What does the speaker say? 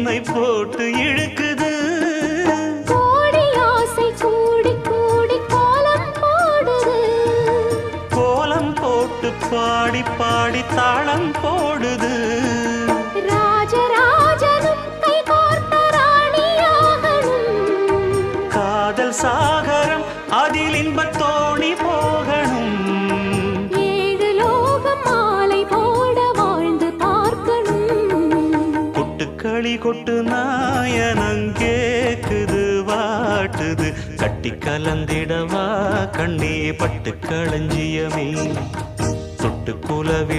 என்னை போட்டு இழுக்குது. கோடி ஆசை கூடி கூடி கோலம் போடுது. கோலம் போட்டு பாடி பாடி தாளம் போடுது. ராஜராஜனும் கை கோர்த்த ராணியாகணும். காதல் சாகரம் அதில் இன்பத் தோணி போகணும். ஏழு லோகம் மாலை போட வாழ்ந்து பார்க்கணும். கொட்டுக்களி கொட்டு நாயனங் கேக்குது வாட்டுது. கட்டி கலந்திடவா கண்ணே பட்டு களஞ்சியமே தொட்டு குலவி